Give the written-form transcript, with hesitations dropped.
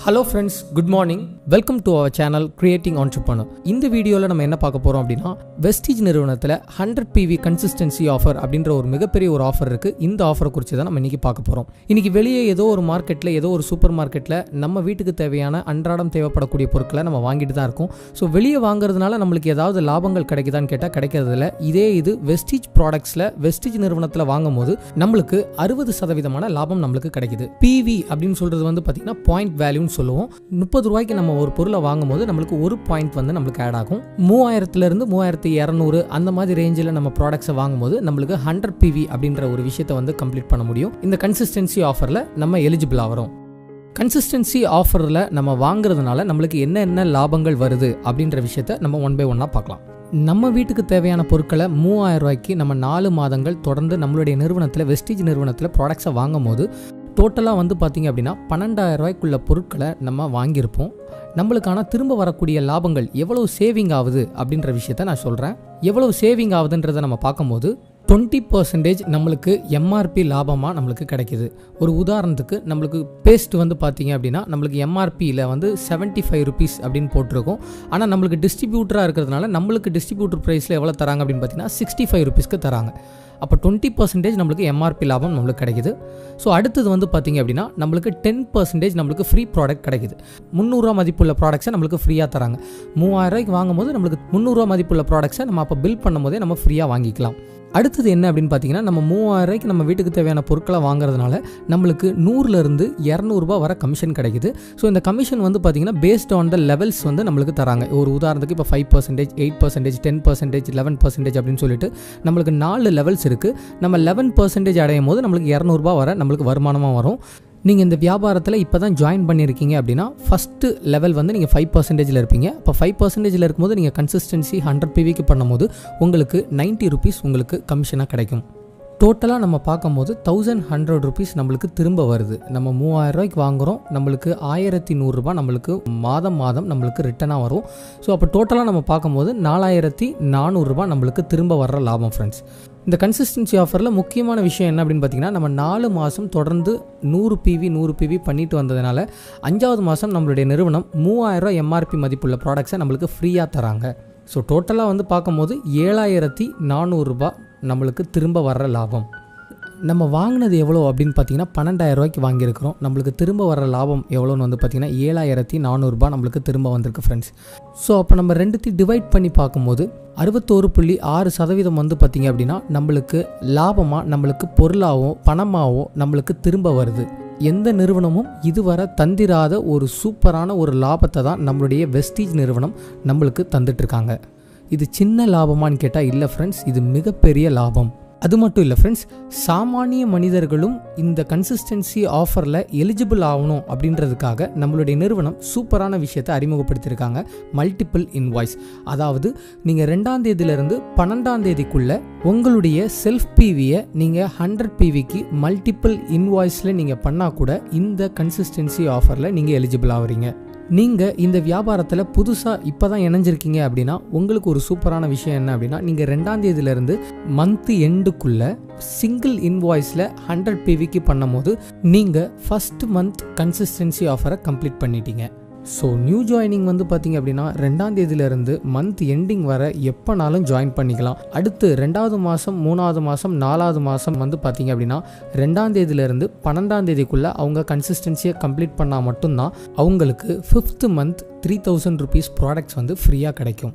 Hello friends, good morning. Welcome to our channel Creating Entrepreneur. இந்த வீடியோல நம்ம என்ன பார்க்க போறோம் அப்படினா வெஸ்டிஜ் நிறுவனத்துல 100 PV கன்சிஸ்டன்சி ஆஃபர் அப்படிங்கற ஒரு மிகப்பெரிய ஒரு ஆஃபர் இருக்கு. இந்த ஆஃபரை குறித்து தான் நம்ம இன்னைக்கு பார்க்க போறோம். இன்னைக்கு வெளியே ஏதோ ஒரு மார்க்கெட்ல ஏதோ ஒரு சூப்பர் மார்க்கெட்ல நம்ம வீட்டுக்கு தேவையான அன்றாடம் தேவைப்படக்கூடிய பொருட்களை நம்ம வாங்கிட்டு தான் இருக்கோம். சோ வெளியே வாங்குறதுனால நமக்கு ஏதாவது லாபங்கள் கிடைக்குதான்னு கேட்டா கிடைக்கிறது இல்ல. இது வெஸ்டிஜ் ப்ராடக்ட்ஸ்ல வெஸ்டிஜ் நிறுவனத்துல வாங்கும்போது நமக்கு 60% லாபம் நமக்கு கிடைக்குது. PV அப்படினு சொல்றது வந்து பாத்தீங்கன்னா பாயிண்ட் வேல்யூ சொல்லுவோம். 30 ரூபாய்க்கு நம்ம ஒரு பொருளை வாங்கும்போது நமக்கு ஒரு பாயிண்ட் வந்து நமக்கு ஆட் ஆகும். 3000 இருந்து 3200 அந்த மாதிரி ரேஞ்சில் நம்ம ப்ராடக்ட்ஸை வாங்கும்போது நமக்கு 100 PV அப்படின்ற ஒரு விஷயத்தை வந்து கம்ப்ளீட் பண்ண முடியும். இந்த கன்சிஸ்டன்சி ஆஃபரில் நம்ம எலிஜிபிள் ஆகிறோம். கன்சிஸ்டன்சி ஆஃபரில் நம்ம வாங்குறதுனால நம்மளுக்கு என்ன லாபங்கள் வருது அப்படின்ற விஷயத்தை நம்ம ஒன் பை ஒன்னாக பார்க்கலாம். நம்ம வீட்டுக்கு தேவையான பொருட்களை 3000 ரூபாய்க்கு நம்ம 4 மாதங்கள் தொடர்ந்து நம்மளுடைய நிறுவனத்தில் வெஸ்டிஜ் நிறுவனத்தில் ப்ராடக்ட்ஸை வாங்கும் போது டோட்டலாக வந்து பார்த்திங்க அப்படின்னா 12000 ரூபாய்க்குள்ள பொருட்களை நம்ம வாங்கியிருப்போம். நம்மளுக்கான திரும்ப வரக்கூடிய லாபங்கள் எவ்வளவு சேவிங் ஆகுது அப்படின்ற விஷயத்த நான் சொல்கிறேன். எவ்வளவு சேவிங் ஆகுதுன்றதை நம்ம பார்க்கும்போது 20% நம்மளுக்கு MRP லாபமாக நம்மளுக்கு கிடைக்கிது. ஒரு உதாரணத்துக்கு நம்மளுக்கு பேஸ்ட் வந்து பார்த்தீங்க அப்படின்னா நம்மளுக்கு MRPயில் வந்து 75 rupees அப்படின்னு போட்டிருக்கோம். ஆனால் நம்மளுக்கு டிஸ்ட்ரிபியூட்டராக இருக்கிறதுனால நம்மளுக்கு டிஸ்ட்ரிபியூட்டர் ப்ரைஸில் எவ்வளோ தராங்க அப்படின்னு பார்த்தீங்கன்னா 65 rupeesக்கு தராங்க. அப்போ 20% நம்மளுக்கு MRP லாபம் நம்மளுக்கு கிடைக்குது. ஸோ அடுத்தது வந்து பார்த்தீங்க அப்படின்னா நம்மளுக்கு 10% நம்மளுக்கு ஃப்ரீ ப்ராடக்ட் கிடைக்குது. 300 ரூபா மதிப்புள்ள ப்ராடக்ட்ஸை நம்மளுக்கு ஃப்ரீயாக தராங்க. 3000 ரூபாய்க்கு வாங்கும்போது நம்மளுக்கு 300 ரூபா மதிப்புள்ள ப்ராடக்ட்ஸை நம்ம அப்போ பில் பண்ணும்போதே நம்ம ஃப்ரீயாக வாங்கிக்கலாம். அடுத்தது என்ன அப்படின்னு பார்த்தீங்கன்னா நம்ம 3000 ரூபாய்க்கு நம்ம வீட்டுக்கு தேவையான பொருட்களை வாங்குறதுனால நம்மளுக்கு 100லேருந்து 200 ரூபா வர கமிஷன் கிடைக்குது. ஸோ இந்த கமிஷன் வந்து பார்த்தீங்கன்னா பேஸ்ட் ஆன் த லெவல்ஸ் வந்து நம்மளுக்கு தராங்க. ஒரு உதாரணத்துக்கு இப்போ 5%, 8%, 10%, 11% அப்படின்னு சொல்லிட்டு நம்மளுக்கு 4 லெவல்ஸ் இருக்குது. நம்ம 11% அடையும் போது நம்மளுக்கு 200 ரூபா வர நம்மளுக்கு வருமானமாக வரும். நீங்கள் இந்த வியாபாரத்தில் இப்போ தான் ஜாயின் பண்ணியிருக்கீங்க அப்படின்னா ஃபஸ்ட்டு லெவல் வந்து நீங்கள் 5%ல் இருப்பீங்க. அப்போ 5%ல் இருக்கும்போது நீங்கள் கன்சிஸ்டன்சி 100 PVக்கு பண்ணும்போது உங்களுக்கு 90 rupees உங்களுக்கு கமிஷனாக கிடைக்கும். டோட்டலாக நம்ம பார்க்கும்போது 1100 rupees நம்மளுக்கு திரும்ப வருது. நம்ம 3000 ரூபாய்க்கு வாங்குகிறோம், நம்மளுக்கு 1100 ரூபா நம்மளுக்கு மாதம் நம்மளுக்கு ரிட்டனாக வரும். ஸோ அப்போ டோட்டலாக நம்ம பார்க்கும்போது 4400 ரூபா நம்மளுக்கு திரும்ப வர்ற லாபம் ஃப்ரெண்ட்ஸ். இந்த கன்சிஸ்டன்சி ஆஃபரில் முக்கியமான விஷயம் என்ன அப்படின்னு பார்த்தீங்கன்னா நம்ம 4 மாதம் தொடர்ந்து 100 PV பண்ணிட்டு வந்ததுனால 5வது மாதம் நம்மளுடைய நிறுவனம் 3000 ரூபா MRP மதிப்புள்ள ப்ராடக்ட்ஸை நம்மளுக்கு ஃப்ரீயாக தராங்க. ஸோ டோட்டலாக வந்து பார்க்கும்போது 7400 ரூபா நம்மளுக்கு திரும்ப வர்ற லாபம். நம்ம வாங்கினது எவ்வளோ அப்படின்னு பார்த்தீங்கன்னா 12000 ரூபாய்க்கு வாங்கியிருக்கிறோம். நம்மளுக்கு திரும்ப வர லாபம் எவ்வளோன்னு வந்து பார்த்தீங்கன்னா 7400 ரூபா நம்மளுக்கு திரும்ப வந்திருக்கு ஃப்ரெண்ட்ஸ். ஸோ அப்போ நம்ம ரெண்டுத்தையும் டிவைட் பண்ணி பார்க்கும்போது 61.6% வந்து பார்த்திங்க அப்படின்னா நம்மளுக்கு லாபமாக நம்மளுக்கு பொருளாகவோ பணமாகவோ நம்மளுக்கு திரும்ப வருது. எந்த நிறுவனமும் இதுவரை தந்திராத ஒரு சூப்பரான ஒரு லாபத்தை தான் நம்மளுடைய வெஸ்டிஜ் நிறுவனம் நம்மளுக்கு தந்துட்டுருக்காங்க. இது சின்ன லாபமானு கேட்டால் இல்லை ஃப்ரெண்ட்ஸ், இது மிகப்பெரிய லாபம். அது மட்டும் இல்லை ஃப்ரெண்ட்ஸ், சாமானிய மனிதர்களும் இந்த கன்சிஸ்டன்சி ஆஃபரில் எலிஜிபிள் ஆகணும் அப்படின்றதுக்காக நம்மளுடைய நிறுவனம் சூப்பரான விஷயத்தை அறிமுகப்படுத்தியிருக்காங்க. Multiple invoice. அதாவது நீங்கள் 2ஆம் தேதியிலிருந்து 12ஆம் தேதிக்குள்ளே உங்களுடைய செல்ஃப் PVயை நீங்கள் 100 PVக்கு மல்டிபிள் இன்வாய்ஸில் நீங்கள் பண்ணால் கூட இந்த கன்சிஸ்டன்சி ஆஃபரில் நீங்கள் எலிஜிபிள் ஆகிறீங்க. நீங்கள் இந்த வியாபாரத்தில் புதுசாக இப்போ தான் இணைஞ்சிருக்கீங்க அப்படின்னா உங்களுக்கு ஒரு சூப்பரான விஷயம் என்ன அப்படின்னா நீங்கள் 2ஆம் தேதியிலேருந்து மந்த் எண்டுக்குள்ளே சிங்கிள் இன்வாய்ஸில் 100 PVக்கு பண்ணும்போது நீங்கள் ஃபஸ்ட் மந்த் கன்சிஸ்டன்சி ஆஃபரை கம்ப்ளீட் பண்ணிட்டீங்க. ஸோ நியூ ஜாயினிங் வந்து பார்த்தீங்க அப்படின்னா 2ஆம் தேதியிலேருந்து மந்த் எண்டிங் வர எப்போனாலும் ஜாயின் பண்ணிக்கலாம். அடுத்து 2வது மாதம் 3வது மாதம் 4வது மாதம் வந்து பார்த்தீங்க அப்படின்னா 2ஆம் தேதியிலேருந்து 12ஆம் தேதிக்குள்ளே அவங்க கன்சிஸ்டன்சியை கம்ப்ளீட் பண்ணால் மட்டும்தான் அவங்களுக்கு 5th மந்த் 3000 rupees ப்ராடக்ட்ஸ் வந்து ஃப்ரீயாக கிடைக்கும்.